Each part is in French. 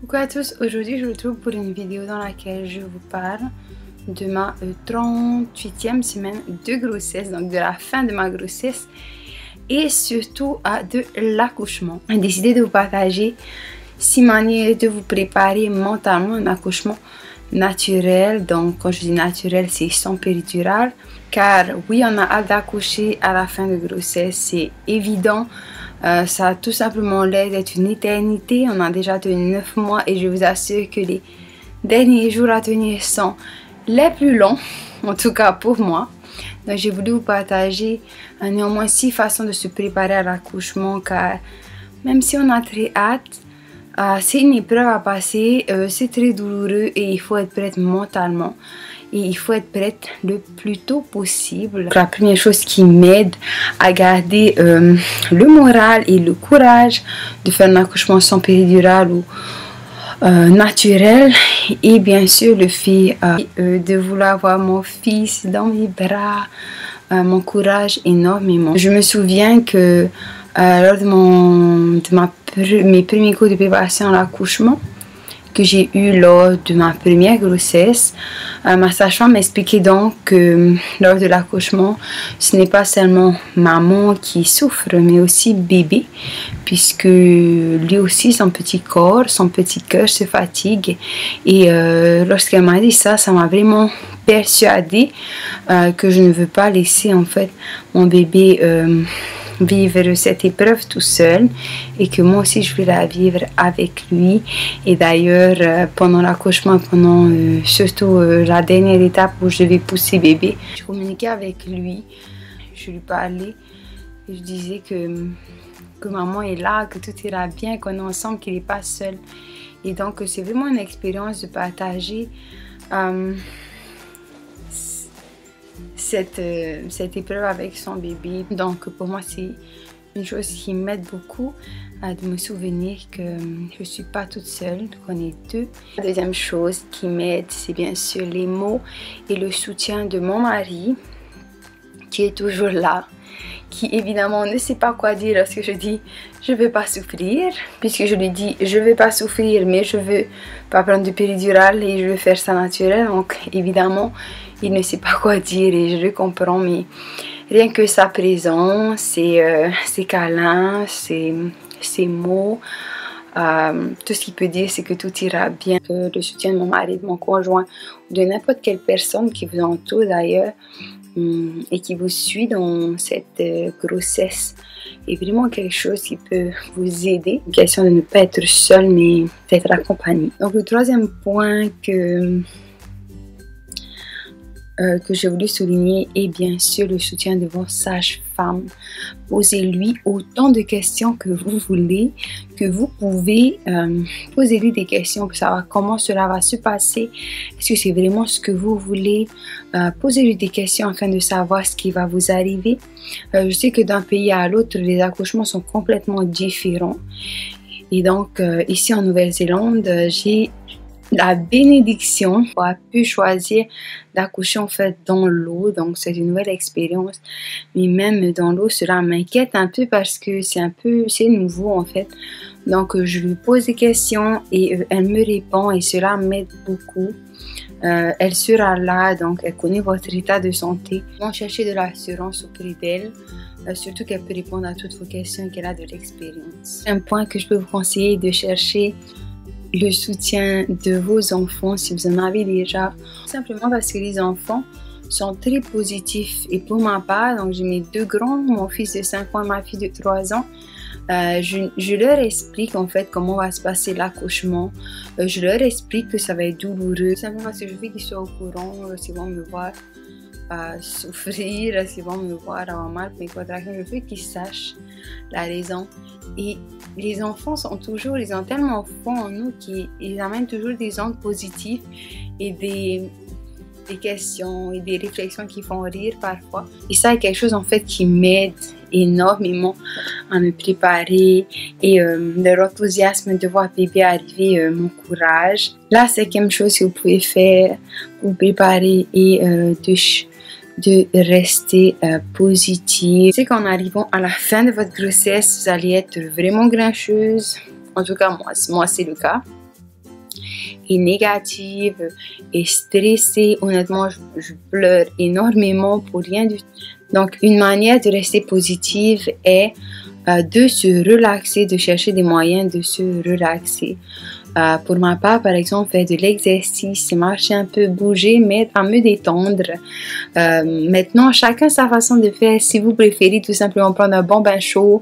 Coucou à tous, aujourd'hui je vous retrouve pour une vidéo dans laquelle je vous parle de ma 38e semaine de grossesse, donc de la fin de ma grossesse et surtout de l'accouchement. J'ai décidé de vous partager 6 manières de vous préparer mentalement un accouchement naturel. Donc quand je dis naturel, c'est sans péridurale, car oui, on a hâte d'accoucher à la fin de grossesse, c'est évident. Ça a tout simplement l'air d'être une éternité. On a déjà tenu 9 mois et je vous assure que les derniers jours à tenir sont les plus longs, en tout cas pour moi. Donc j'ai voulu vous partager néanmoins 6 façons de se préparer à l'accouchement, car même si on a très hâte, c'est une épreuve à passer, c'est très douloureux et il faut être prête mentalement. Et il faut être prête le plus tôt possible. La première chose qui m'aide à garder le moral et le courage de faire un accouchement sans péridurale ou naturel, et bien sûr le fait de vouloir voir mon fils dans mes bras, m'encourage énormément. Je me souviens que lors de mes premiers cours de préparation à l'accouchement que j'ai eu lors de ma première grossesse, ma sage-femme m'expliquait donc que lors de l'accouchement, ce n'est pas seulement maman qui souffre, mais aussi bébé, puisque lui aussi, son petit corps, son petit cœur se fatigue. Et lorsqu'elle m'a dit ça, ça m'a vraiment persuadée que je ne veux pas laisser en fait mon bébé vivre cette épreuve tout seul, et que moi aussi je vais la vivre avec lui. Et d'ailleurs pendant l'accouchement, pendant surtout la dernière étape où je vais pousser bébé, je communiquais avec lui, je lui parlais et je disais que maman est là, que tout ira bien, qu'on est ensemble, qu'il n'est pas seul. Et donc c'est vraiment une expérience de partager cette épreuve avec son bébé. Donc pour moi c'est une chose qui m'aide beaucoup de me souvenir que je ne suis pas toute seule, qu'on est deux. La deuxième chose qui m'aide, c'est bien sûr les mots et le soutien de mon mari, qui est toujours là, qui évidemment ne sait pas quoi dire lorsque je dis je ne veux pas souffrir, puisque je lui dis je ne veux pas souffrir mais je ne veux pas prendre de péridurale et je veux faire ça naturel. Donc évidemment il ne sait pas quoi dire et je le comprends, mais rien que sa présence, ses câlins, ses mots, tout ce qu'il peut dire c'est que tout ira bien. Que le soutien de mon mari, de mon conjoint ou de n'importe quelle personne qui vous entoure d'ailleurs et qui vous suit dans cette grossesse est vraiment quelque chose qui peut vous aider. Une question de ne pas être seul mais d'être accompagné. Donc le troisième point que j'ai voulu souligner est bien sûr le soutien de vos sages-femmes. Posez-lui autant de questions que vous voulez, que vous pouvez. Posez-lui des questions pour savoir comment cela va se passer. Est-ce que c'est vraiment ce que vous voulez? Posez-lui des questions afin de savoir ce qui va vous arriver. Je sais que d'un pays à l'autre, les accouchements sont complètement différents. Et donc, ici en Nouvelle-Zélande, j'ai la bénédiction d'avoir pu choisir d'accoucher en fait dans l'eau. Donc c'est une nouvelle expérience, mais même dans l'eau cela m'inquiète un peu parce que c'est nouveau en fait. Donc je lui pose des questions et elle me répond et cela m'aide beaucoup. Elle sera là, donc elle connaît votre état de santé. On chercher de l'assurance auprès d'elle, surtout qu'elle peut répondre à toutes vos questions et qu'elle a de l'expérience. Un point que je peux vous conseiller est de chercher le soutien de vos enfants si vous en avez déjà, simplement parce que les enfants sont très positifs. Et pour ma part, donc j'ai mes deux grands, mon fils de 5 ans et ma fille de 3 ans, je leur explique en fait comment va se passer l'accouchement. Je leur explique que ça va être douloureux, simplement parce que je veux qu'ils soient au courant s'ils vont me voir souffrir, s'ils vont me voir avoir mal pour mes contractions. Je veux qu'ils sachent la raison. Et les enfants ils ont tellement fond en nous qu'ils amènent toujours des ondes positives et des questions et des réflexions qui font rire parfois. Et ça est quelque chose en fait qui m'aide énormément à me préparer, et leur enthousiasme de voir bébé arriver m'encourage. La cinquième chose que vous pouvez faire pour vous préparer est de rester positive. C'est qu'en arrivant à la fin de votre grossesse, vous allez être vraiment grincheuse. En tout cas, moi c'est le cas. est négative et stressée, honnêtement, je pleure énormément pour rien du tout. Donc, une manière de rester positive est de se relaxer, de chercher des moyens de se relaxer. Pour ma part, par exemple, faire de l'exercice, marcher un peu, bouger, m'aide à me détendre. Maintenant, chacun sa façon de faire. Si vous préférez tout simplement prendre un bon bain chaud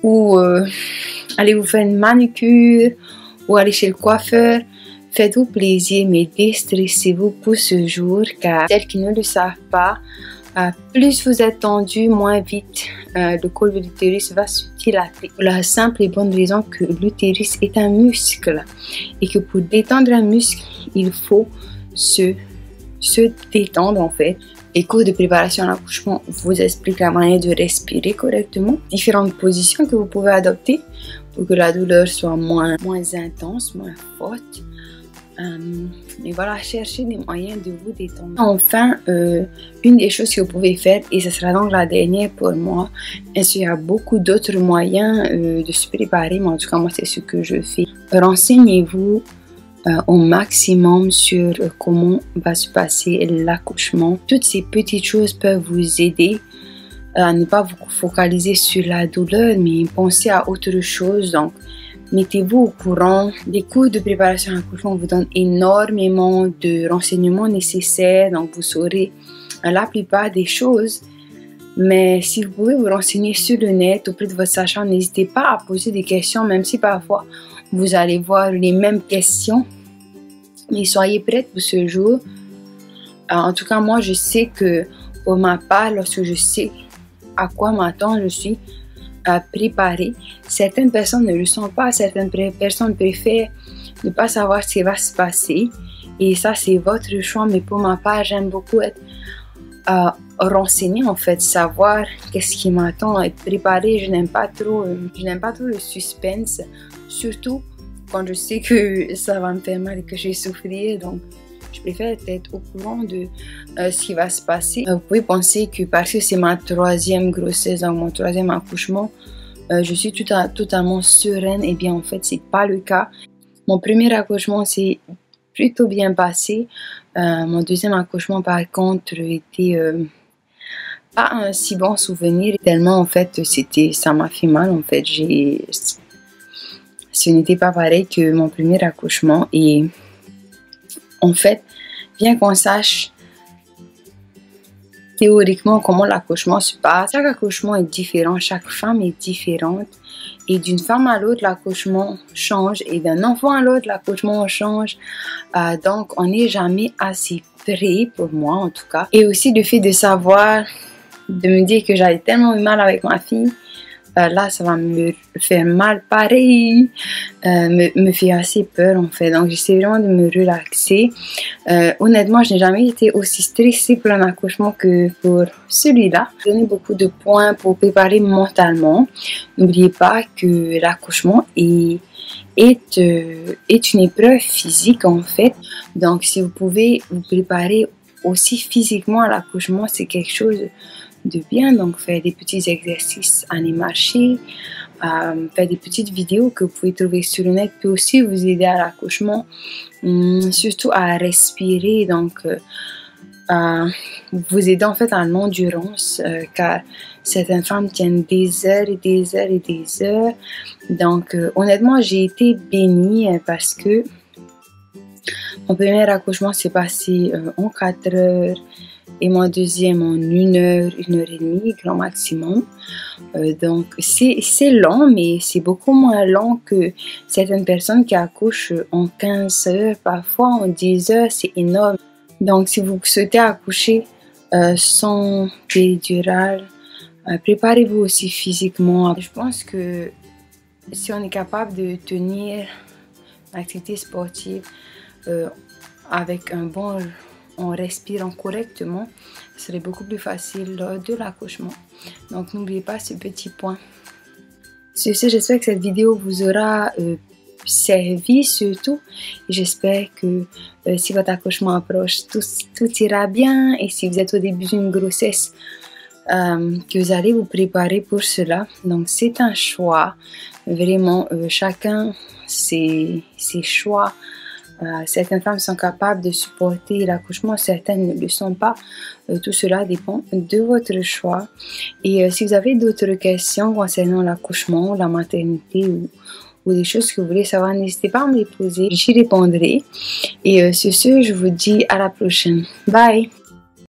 ou aller vous faire une manucure ou aller chez le coiffeur, faites-vous plaisir, mais déstressez-vous pour ce jour, car celles qui ne le savent pas, plus vous êtes tendu, moins vite le col de l'utérus va se dilater. Pour la simple et bonne raison que l'utérus est un muscle et que pour détendre un muscle, il faut se détendre en fait. Les cours de préparation à l'accouchement vous expliquent la manière de respirer correctement, différentes positions que vous pouvez adopter pour que la douleur soit moins intense, moins forte. Et voilà, cherchez des moyens de vous détendre. Enfin, une des choses que vous pouvez faire, et ce sera donc la dernière pour moi, bien sûr il y a beaucoup d'autres moyens de se préparer, mais en tout cas moi c'est ce que je fais. Renseignez-vous au maximum sur comment va se passer l'accouchement. Toutes ces petites choses peuvent vous aider à ne pas vous focaliser sur la douleur, mais penser à autre chose. Donc, mettez-vous au courant. Les cours de préparation à l'accouchement vous donnent énormément de renseignements nécessaires, donc vous saurez la plupart des choses. Mais si vous pouvez vous renseigner sur le net auprès de votre sage-femme, n'hésitez pas à poser des questions, même si parfois vous allez voir les mêmes questions. Mais soyez prêts pour ce jour. En tout cas, moi, je sais que pour ma part, lorsque je sais à quoi m'attendre, je suis préparée. Certaines personnes ne le sont pas, certaines personnes préfèrent ne pas savoir ce qui va se passer. Et ça, c'est votre choix. Mais pour ma part, j'aime beaucoup être renseignée, en fait, savoir qu'est-ce qui m'attend, être préparée. Je n'aime pas trop le suspense, surtout quand je sais que ça va me faire mal et que je vais souffrir. Donc, je préfère être au courant de ce qui va se passer. Vous pouvez penser que parce que c'est ma 3e grossesse, donc mon 3e accouchement, je suis totalement sereine. Et bien, en fait, c'est pas le cas. Mon premier accouchement s'est plutôt bien passé. Mon 2e accouchement, par contre, était pas un si bon souvenir. Tellement, en fait, ça m'a fait mal. En fait, ce n'était pas pareil que mon premier accouchement. Et en fait, bien qu'on sache théoriquement comment l'accouchement se passe, chaque accouchement est différent, chaque femme est différente. Et d'une femme à l'autre, l'accouchement change. Et d'un enfant à l'autre, l'accouchement change. Donc, on n'est jamais assez prêt, pour moi en tout cas. Et aussi le fait de savoir, de me dire que j'avais tellement eu mal avec ma fille. Là, ça va me faire mal pareil, me fait assez peur en fait. Donc, j'essaie vraiment de me relaxer. Honnêtement, je n'ai jamais été aussi stressée pour un accouchement que pour celui-là. J'ai donné beaucoup de points pour préparer mentalement. N'oubliez pas que l'accouchement est une épreuve physique en fait. Donc, si vous pouvez vous préparer aussi physiquement à l'accouchement, c'est quelque chose de bien. Donc, faire des petits exercices, aller marcher, faire des petites vidéos que vous pouvez trouver sur le net peut aussi vous aider à l'accouchement, surtout à respirer. Donc, vous aider en fait à l'endurance, car certaines femmes tiennent des heures et des heures et des heures. Donc, honnêtement, j'ai été bénie parce que mon premier accouchement s'est passé en 4 heures. Et mon deuxième en 1 heure, 1 heure et demie, grand maximum. Donc, c'est long, mais c'est beaucoup moins long que certaines personnes qui accouchent en 15 heures, parfois en 10 heures, c'est énorme. Donc, si vous souhaitez accoucher sans péridurale, préparez-vous aussi physiquement. Je pense que si on est capable de tenir l'activité sportive avec un bon... en respirant correctement, ce serait beaucoup plus facile lors de l'accouchement. Donc, n'oubliez pas ce petit point. Sur ce, j'espère que cette vidéo vous aura servi surtout. J'espère que si votre accouchement approche, tout ira bien. Et si vous êtes au début d'une grossesse, que vous allez vous préparer pour cela. Donc, c'est un choix. Vraiment, chacun ses choix Certaines femmes sont capables de supporter l'accouchement, certaines ne le sont pas. Tout cela dépend de votre choix. Et si vous avez d'autres questions concernant l'accouchement, la maternité ou des choses que vous voulez savoir, n'hésitez pas à me les poser. J'y répondrai. Et sur ce, je vous dis à la prochaine. Bye!